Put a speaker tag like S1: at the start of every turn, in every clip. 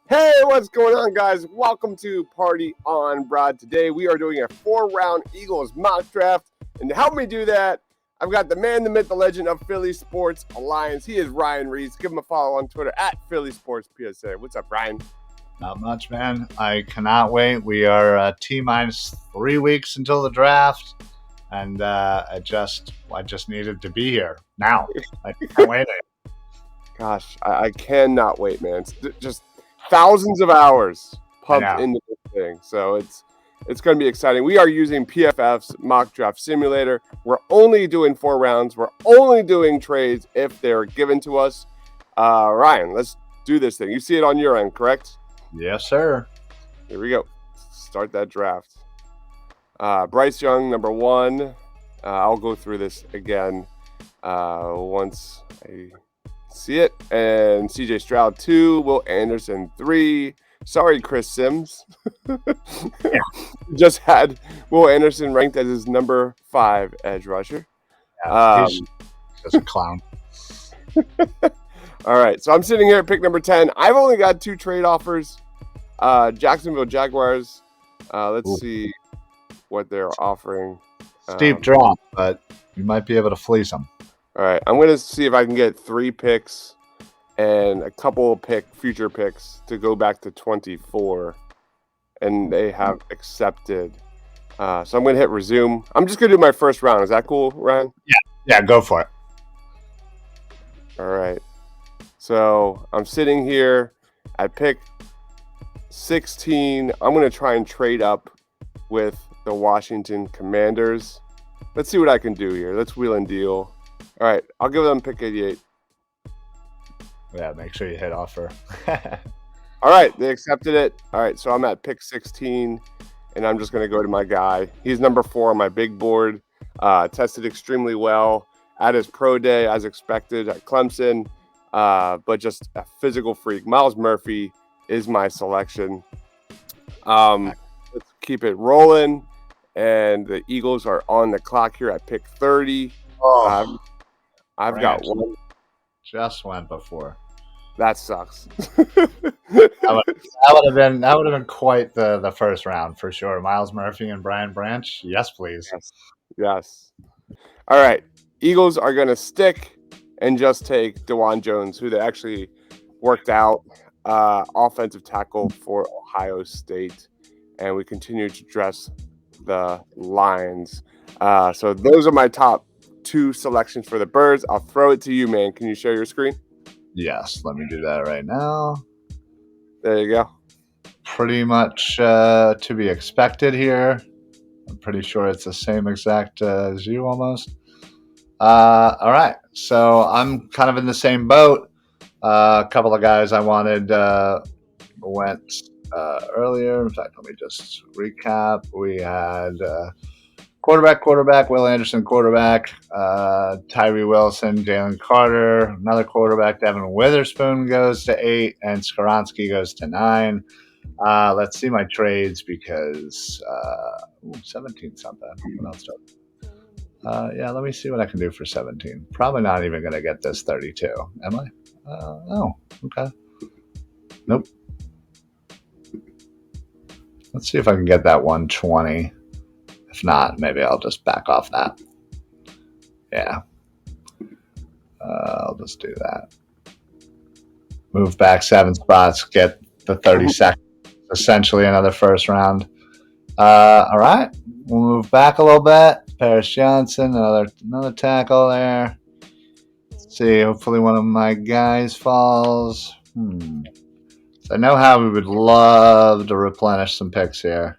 S1: Hey, what's going on, guys? Welcome to Party on Broad. Today we are doing a 4-round Eagles mock draft, and to help me do that, I've got the man, the myth, the legend of Philly Sports Alliance. He is Ryan Reeds. Give him a follow on Twitter at Philly Sports PSA. What's up, Ryan?
S2: Not much, man. I cannot wait. We are T-minus 3 weeks until the draft, and I just needed to be here now. I can't wait.
S1: Gosh, I cannot wait, man. It's just thousands of hours pumped into this thing, so it's going to be exciting. We are using PFF's mock draft simulator. We're only doing 4 rounds. We're only doing trades if they're given to us. Ryan, let's do this thing. You see it on your end, correct?
S2: Yes, sir.
S1: Here we go. Start that draft. Bryce Young, number 1. I'll go through this again once I see it. And CJ Stroud 2, Will Anderson 3. Sorry, Chris Sims. Just had Will Anderson ranked as his number 5 edge rusher.
S2: He's just a clown.
S1: All right, so I'm sitting here at pick number 10. I've only got 2 trade offers. Jacksonville Jaguars. Let's see what they're offering.
S2: Steep drop, but you might be able to fleece them.
S1: All right, I'm going to see if I can get 3 picks and a couple future picks to go back to 24, and they have accepted. So I'm going to hit resume. I'm just going to do my first round. Is that cool, Ryan?
S2: Yeah, go for it.
S1: All right. So I'm sitting here at pick 16. I'm going to try and trade up with the Washington Commanders. Let's see what I can do here. Let's wheel and deal. All right, I'll give them pick 88.
S2: Yeah, make sure you hit offer.
S1: All right, they accepted it. All right, so I'm at pick 16, and I'm just going to go to my guy. He's number 4 on my big board. Tested extremely well at his pro day, as expected, at Clemson, but just a physical freak. Myles Murphy is my selection. Let's keep it rolling, and the Eagles are on the clock here at pick 30. I've got one.
S2: Just went before.
S1: That sucks.
S2: that would have been quite the first round for sure. Myles Murphy and Brian Branch. Yes, please.
S1: Yes. All right. Eagles are going to stick and just take DeJuan Jones, who they actually worked out, offensive tackle for Ohio State, and we continue to dress the Lions. So those are my top 2 selections for the Birds. I'll throw it to you, man. Can you share your screen?
S2: Yes, let me do that right now.
S1: There you go.
S2: Pretty much to be expected here. I'm pretty sure it's the same exact as you almost. All right, so I'm kind of in the same boat. A couple of guys I wanted went earlier. In fact, let me just recap. We had quarterback, Will Anderson, quarterback, Tyree Wilson, Jalen Carter, another quarterback, Devin Witherspoon goes to 8, and Skoronski goes to 9. Let's see my trades because 17 something. What else? Yeah, let me see what I can do for 17. Probably not even going to get this 32. Am I? Oh, okay. Nope. Let's see if I can get that 120. If not, maybe I'll just back off that. Yeah. I'll just do that. Move back 7 spots, get the 32nd. Essentially another first round. All right. We'll move back a little bit. Paris Johnson, another tackle there. Let's see. Hopefully one of my guys falls. So I know how we would love to replenish some picks here.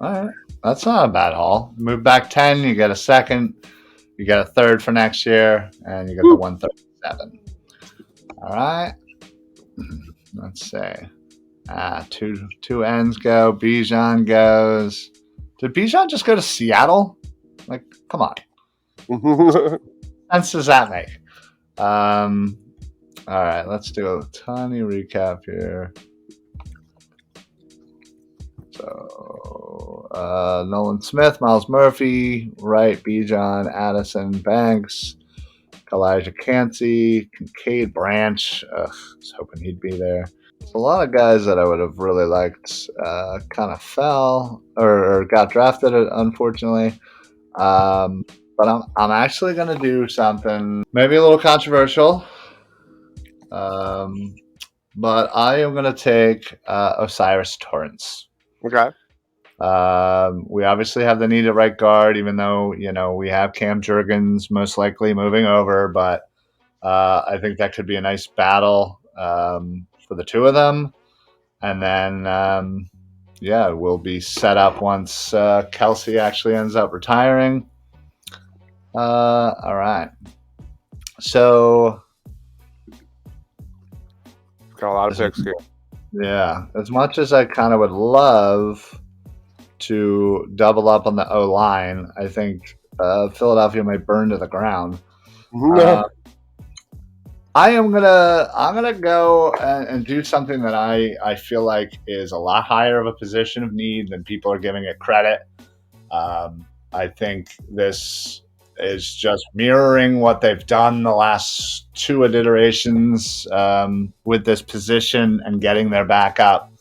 S2: All right. That's not a bad haul. Move back 10, you get a second, you get a third for next year, and you get the
S1: Woo.
S2: 137. All right. Let's see. Two ends go. Bijan goes. Did Bijan just go to Seattle? Like, come on. What sense does that make? All right, let's do a tiny recap here. So, Nolan Smith, Miles Murphy, Wright, Bijan, Addison, Banks, Elijah Cansey, Kincaid, Branch. I was hoping he'd be there. A lot of guys that I would have really liked kind of fell or got drafted, unfortunately. But I'm actually going to do something maybe a little controversial. But I am going to take Osiris Torrance.
S1: Okay.
S2: We obviously have the need at right guard, even though we have Cam Jurgens most likely moving over. But I think that could be a nice battle for the two of them, and then we'll be set up once Kelsey actually ends up retiring. All right, so
S1: Got a lot of picks here.
S2: Yeah, as much as I kind of would love to double up on the O line, I think Philadelphia might burn to the ground. I'm gonna go and do something that I feel like is a lot higher of a position of need than people are giving it credit. I think this is just mirroring what they've done the last two iterations with this position and getting their backup.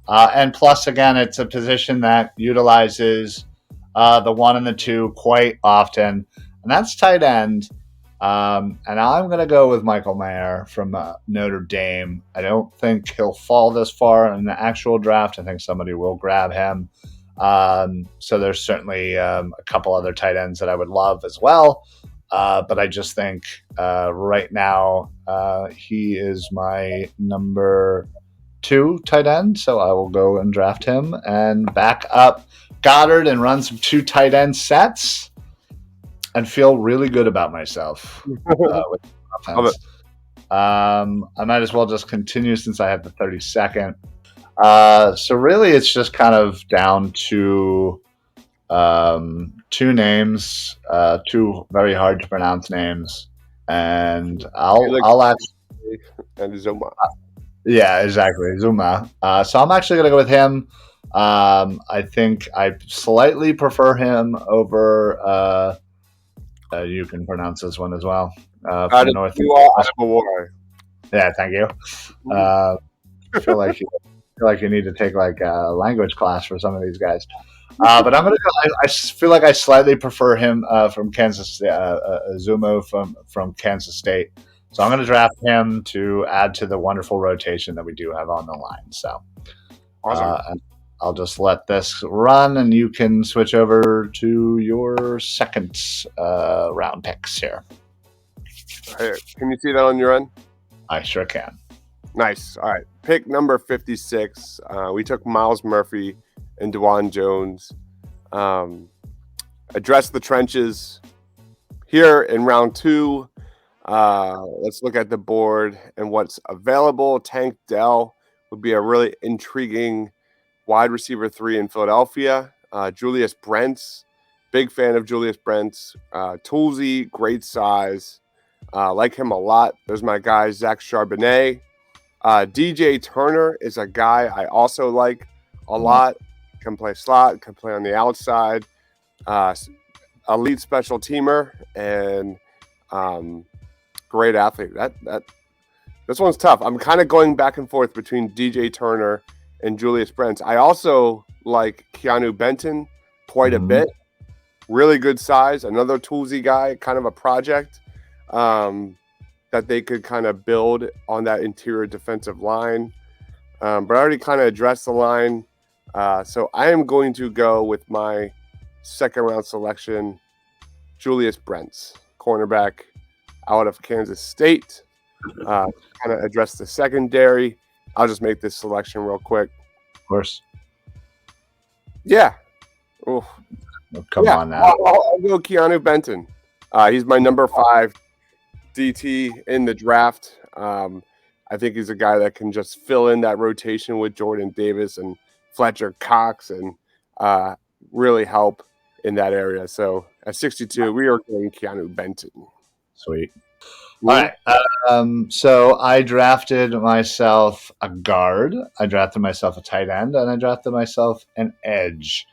S2: And plus, again, it's a position that utilizes the 1 and the 2 quite often, and that's tight end. And I'm going to go with Michael Mayer from Notre Dame. I don't think he'll fall this far in the actual draft. I think somebody will grab him. So there's certainly a couple other tight ends that I would love as well. But I just think right now he is my number 2 tight end. So I will go and draft him and back up Goddard and run some 2 tight end sets and feel really good about myself with offense. I might as well just continue since I have the 32nd. So really, it's just kind of down to 2 names, 2 very hard to pronounce names, and I'll actually
S1: and Zuma.
S2: Yeah, exactly, Zuma. So I'm actually gonna go with him. I think I slightly prefer him over. You can pronounce this one as well. From North. Yeah, thank you. I feel like you need to take like a language class for some of these guys. But I'm gonna go. I feel like I slightly prefer him from Kansas. Zuma from Kansas State. So I'm going to draft him to add to the wonderful rotation that we do have on the line. So
S1: awesome.
S2: I'll just let this run, and you can switch over to your second round picks here.
S1: Can you see that on your end?
S2: I sure can.
S1: Nice. All right. Pick number 56. We took Miles Murphy and DeJuan Jones. Address the trenches here in round 2. Let's look at the board and what's available. Tank Dell would be a really intriguing wide receiver 3 in Philadelphia. Julius Brents, big fan of Julius Brents. Toolsy, great size. Like him a lot. There's my guy, Zach Charbonnet. DJ Turner is a guy I also like a lot. Can play slot, can play on the outside. Elite special teamer and great athlete. This one's tough. I'm kind of going back and forth between DJ Turner and Julius Brents. I also like Keanu Benton quite a bit. Really good size. Another toolsy guy, kind of a project that they could kind of build on that interior defensive line. But I already kind of addressed the line. So I am going to go with my second round selection, Julius Brents, cornerback out of Kansas State. Kind of address the secondary. I'll just make this selection real quick.
S2: Of course.
S1: Yeah. Oh,
S2: Oh, come
S1: yeah.
S2: on now.
S1: I'll go Keanu Benton. He's my number 5 DT in the draft. I think he's a guy that can just fill in that rotation with Jordan Davis and Fletcher Cox and really help in that area. So at 62, we are going Keanu Benton.
S2: Sweet. All right. So I drafted myself a guard. I drafted myself a tight end, and I drafted myself an edge.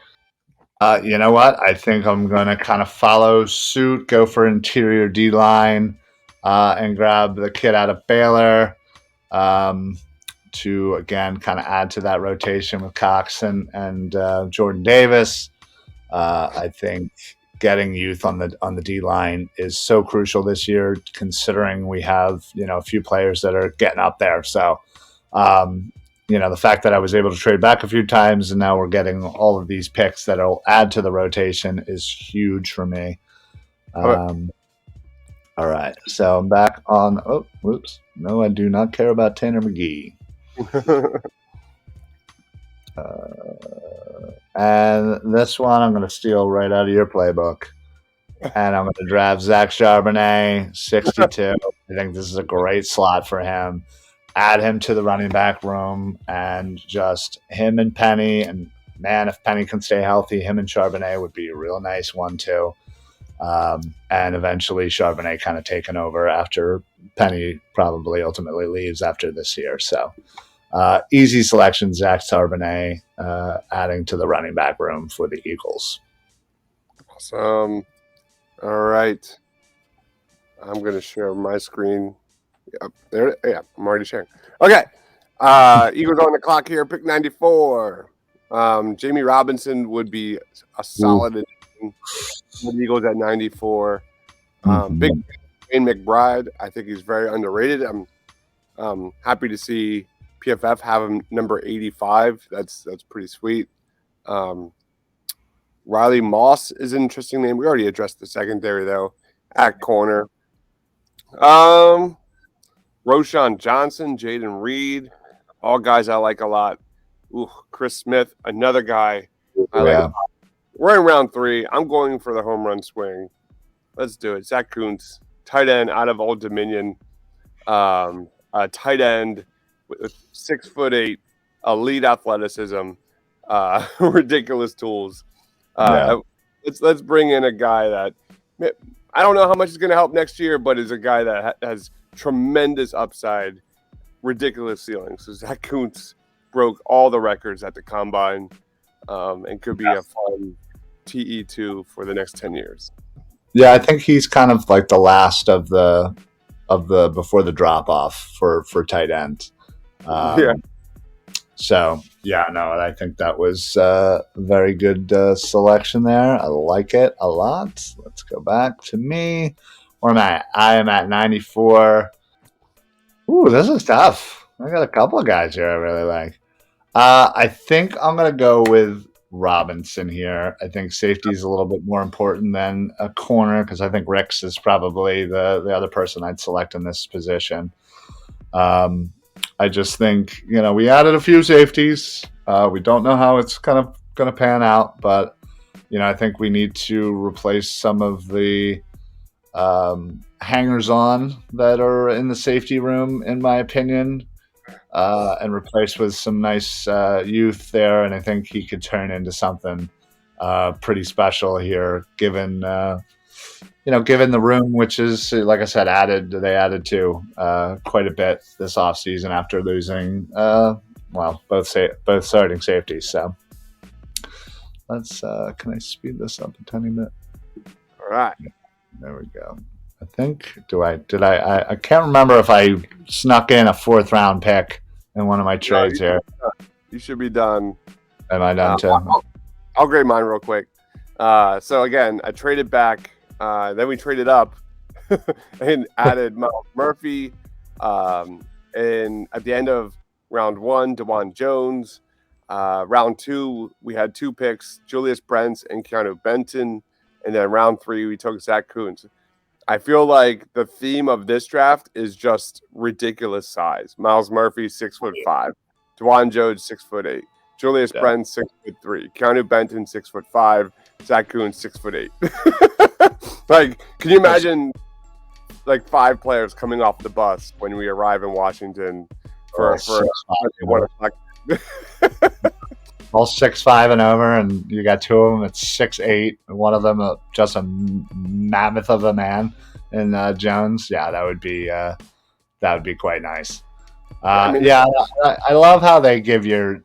S2: You know what? I think I'm going to kind of follow suit, go for interior D line, and grab the kid out of Baylor to, again, kind of add to that rotation with Cox and Jordan Davis. I think getting youth on the D line is so crucial this year, considering we have a few players that are getting up there. So, the fact that I was able to trade back a few times and now we're getting all of these picks that'll add to the rotation is huge for me. All right, so I'm back on. Oh, whoops! No, I do not care about Tanner McGee. And this one I'm going to steal right out of your playbook. And I'm going to draft Zach Charbonnet, 62. I think this is a great slot for him. Add him to the running back room and just him and Penny. And, man, if Penny can stay healthy, him and Charbonnet would be a real nice 1-2. And eventually Charbonnet kind of taken over after Penny probably ultimately leaves after this year. So easy selection, Zach Charbonnet, adding to the running back room for the Eagles.
S1: Awesome. All right. I'm going to share my screen. Yep, there. Yeah, I'm already sharing. Okay. Eagles on the clock here. Pick 94. Jamie Robinson would be a solid addition for the Eagles at 94. Big Wayne McBride. I think he's very underrated. I'm happy to see PFF have him number 85. That's pretty sweet. Riley Moss is an interesting name. We already addressed the secondary though. At corner. Roshan Johnson, Jaden Reed, all guys I like a lot. Ooh, Chris Smith, another guy I like a lot. We're in round 3. I'm going for the home run swing. Let's do it. Zach Kuntz, tight end out of Old Dominion. Tight end with 6'8", elite athleticism, ridiculous tools. Let's bring in a guy that I don't know how much is going to help next year, but is a guy that has tremendous upside, ridiculous ceiling. So Zach Kuntz broke all the records at the combine, and could be a fun TE2 for the next 10 years.
S2: Yeah, I think he's kind of like the last of the before the drop off for tight end. So I think that was a very good selection there. I like it a lot. Let's go back to me. Where am I? I am at 94. Ooh, this is tough. I got a couple of guys here I really like. I think I'm gonna go with Robinson here. I think safety is a little bit more important than a corner because I think Ricks is probably the other person I'd select in this position. I just think, we added a few safeties. We don't know how it's kind of going to pan out, but, I think we need to replace some of the hangers-on that are in the safety room, in my opinion, and replace with some nice youth there. And I think he could turn into something pretty special here, given the room, which is, like I said, they added to quite a bit this offseason after losing, both starting safeties. So let's, can I speed this up a tiny bit?
S1: All right.
S2: There we go. I think, I can't remember if I snuck in a 4th round pick in one of my trades here.
S1: You should be done.
S2: Am I done too?
S1: I'll grade mine real quick. So again, I traded back. Then we traded up and added Miles Murphy. And at the end of round 1, DeJuan Jones. Round 2, we had 2 picks, Julius Brents and Keanu Benton. And then round 3, we took Zach Kuntz. I feel like the theme of this draft is just ridiculous size. Miles Murphy, 6'5". DeJuan Jones, 6'8". Julius
S2: Yeah.
S1: Brent 6'3", Keanu Benton 6'5", Zach Kuhn 6'8". Like, can you imagine like 5 players coming off the bus when we arrive in Washington for
S2: All 6'5",
S1: 1 o'clock?
S2: all 6'5" and over, and you got 2 of them at 6'8", and one of them just a mammoth of a man in Jones. Yeah, that would be quite nice.
S1: I mean,
S2: Yeah, I love how they give your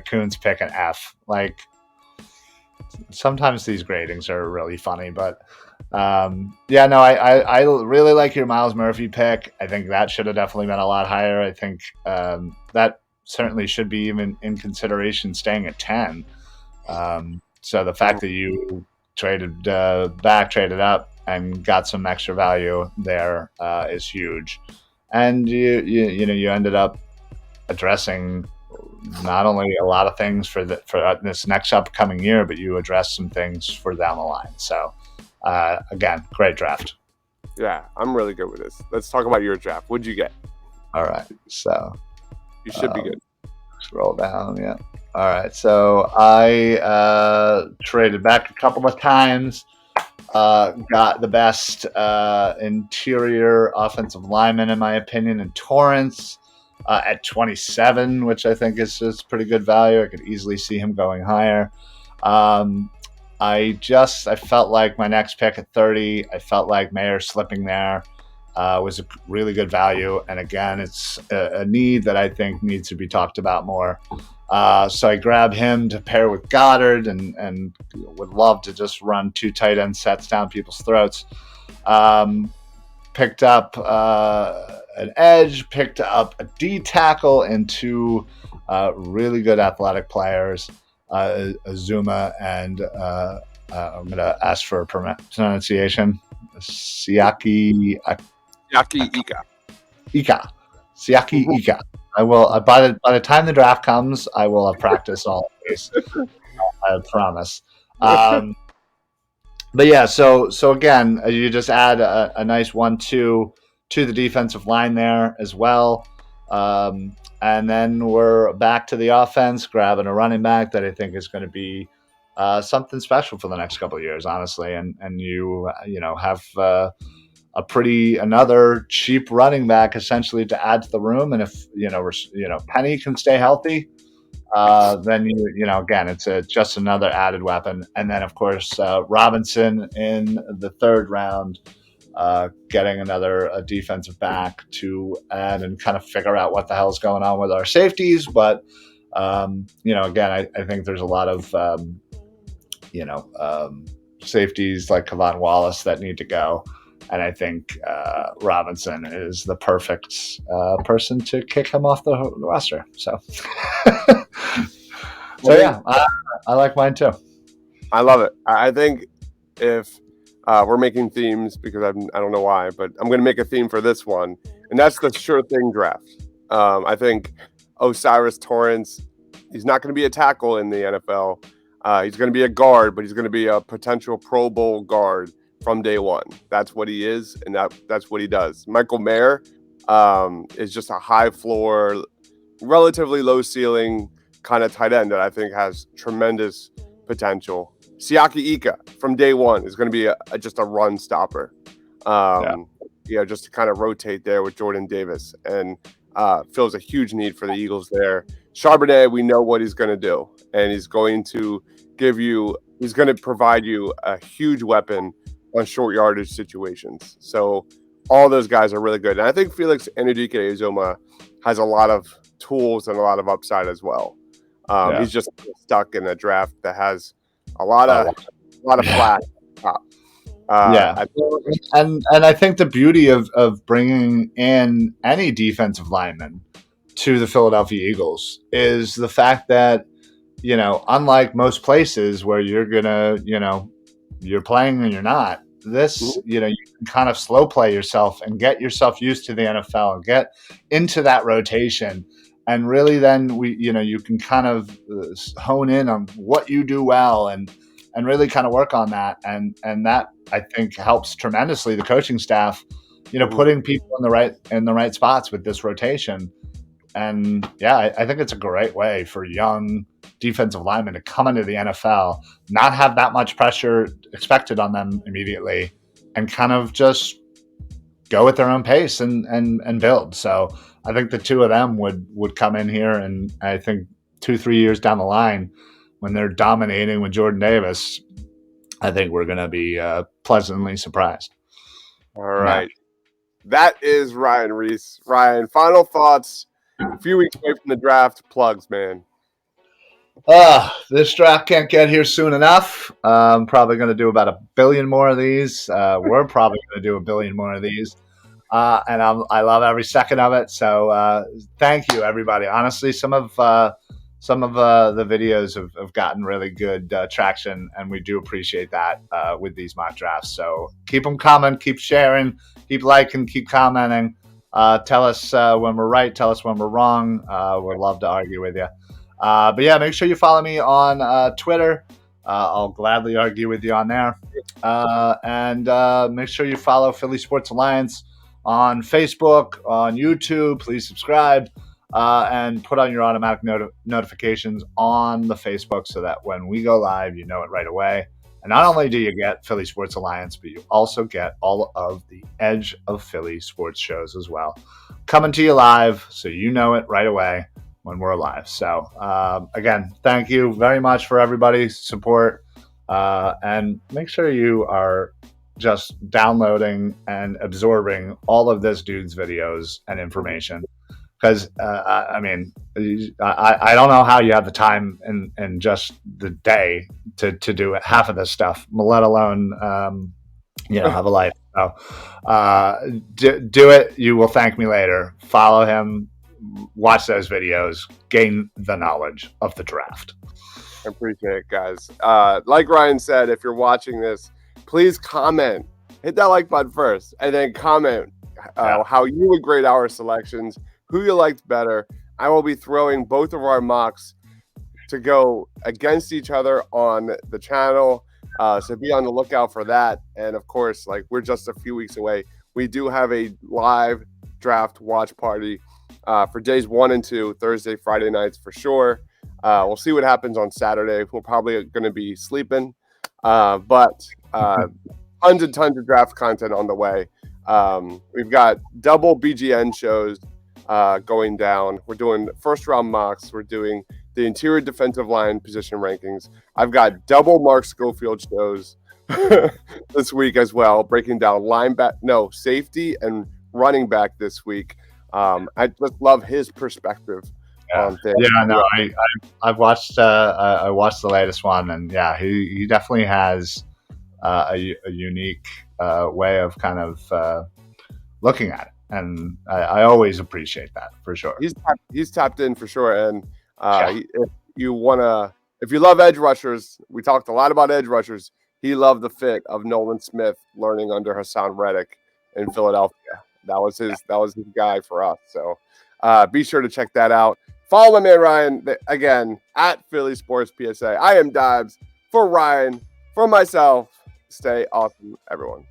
S2: Coons pick an F. Like, sometimes these gradings are really funny, but yeah, no, I really like your Miles Murphy pick. I think that should have definitely been a lot higher. I think that certainly should be even in consideration staying at 10. So the fact that you traded up and got some extra value there is huge. And you ended up addressing not only a lot of things for this next upcoming year, but you addressed some things for down the line. So again, great draft.
S1: yeah, I'm really good with this. Let's talk about your draft. What'd you get?
S2: All right, so
S1: You should be good.
S2: scroll down. Yeah. All right, so I traded back a couple of times. Got the best interior offensive lineman, in my opinion, in Torrance at 27, which I think is pretty good value. I could easily see him going higher. I felt like my next pick at 30, I felt like Mayer slipping there was a really good value. And again, it's a need that I think needs to be talked about more. So I grabbed him to pair with Goddard and would love to just run 2 tight end sets down people's throats. Picked up an edge, picked up a D tackle, and 2 really good athletic players, Azuma and I'm going to ask for a pronunciation, Siaki Ika. Siaki Ika. I will by the time the draft comes, I will have practiced all of these. I promise. But yeah, so again, you just add a nice 1-2 to the defensive line there as well, and then we're back to the offense, grabbing a running back that I think is going to be something special for the next couple of years, honestly, and you have another cheap running back essentially to add to the room. And if Penny can stay healthy, then again, it's just another added weapon. And then of course Robinson in the 3rd round, getting another defensive back to add and kind of figure out what the hell's going on with our safeties. But again, I think there's a lot of safeties like Kevon Wallace that need to go. And I think Robinson is the perfect person to kick him off the roster. So, yeah, I like mine too.
S1: I love it. I think if we're making themes, because I don't know why, but I'm going to make a theme for this one, and that's the sure thing draft. I think O'Cyrus Torrence, he's not going to be a tackle in the NFL. He's going to be a guard, but he's going to be a potential Pro Bowl guard from day one. That's what he is, and that's what he does. Michael Mayer is just a high floor, relatively low ceiling kind of tight end that I think has tremendous potential. Siaki Ika from day one is going to be just a run stopper. Just to kind of rotate there with Jordan Davis, and fills a huge need for the Eagles there. Charbonnet, we know what he's going to do, and he's going to provide you a huge weapon on short yardage situations. So all those guys are really good. And I think Felix Anudike-Uzomah has a lot of tools and a lot of upside as well. He's just stuck in a draft that has a lot of flash.
S2: And I think the beauty of bringing in any defensive lineman to the Philadelphia Eagles is the fact that, unlike most places where you're gonna, you're playing and you're not, this, you can kind of slow play yourself and get yourself used to the NFL and get into that rotation. And really then you can kind of hone in on what you do well and really kind of work on that. And that I think helps tremendously the coaching staff, putting people in the right spots with this rotation. And yeah, I think it's a great way for young defensive linemen to come into the NFL, not have that much pressure expected on them immediately, and kind of just go at their own pace and build. So I think the two of them would come in here, and I think 2-3 years down the line, when they're dominating with Jordan Davis, I think we're going to be pleasantly surprised.
S1: All right. That is Ryan Reese. Ryan, final thoughts. A few weeks away from the draft. Plugs, man.
S2: This draft can't get here soon enough. I'm probably going to do about 1 billion more of these. We're probably going to do 1 billion more of these. And I love every second of it. So thank you, everybody. Honestly, some of the videos have gotten really good traction, and we do appreciate that with these mock drafts. So keep them coming, keep sharing, keep liking, keep commenting. Tell us when we're right, tell us when we're wrong. We'd love to argue with you. But yeah, make sure you follow me on Twitter. I'll gladly argue with you on there. And make sure you follow Philly Sports Alliance on Facebook, on YouTube. Please subscribe and put on your automatic notifications on the Facebook so that when we go live, you know it right away. And not only do you get Philly Sports Alliance, but you also get all of the Edge of Philly sports shows as well, coming to you live, so you know it right away when we're live. So again, thank you very much for everybody's support, and make sure you are just downloading and absorbing all of this dude's videos and information, because I mean, I don't know how you have the time in just the day to do half of this stuff, let alone have a life. So do it. You will thank me later. Follow him, watch those videos, gain the knowledge of the draft.
S1: I appreciate it, guys. Like Ryan said, if you're watching this, please comment. Hit that like button first, and then comment how you would grade our selections, who you liked better. I will be throwing both of our mocks to go against each other on the channel. So be on the lookout for that. And of course, like, we're just a few weeks away. We do have a live draft watch party for days 1 and 2, Thursday, Friday nights for sure. We'll see what happens on Saturday. We're probably going to be sleeping, but tons and tons of draft content on the way. We've got double BGN shows going down. We're doing first round mocks. We're doing the interior defensive line position rankings. I've got double Mark Schofield shows this week as well, breaking down safety and running back this week. I just love his perspective on things.
S2: Yeah, no, I've watched I watched the latest one, and yeah, he definitely has a unique way of kind of looking at it, and I always appreciate that for sure.
S1: He's tapped in for sure, and if you love edge rushers, we talked a lot about edge rushers. He loved the fit of Nolan Smith learning under Hassan Reddick in Philadelphia. That was his guy for us. So be sure to check that out. Follow my man Ryan again at Philly Sports PSA. I am Dibs for Ryan, for myself. Stay awesome, everyone.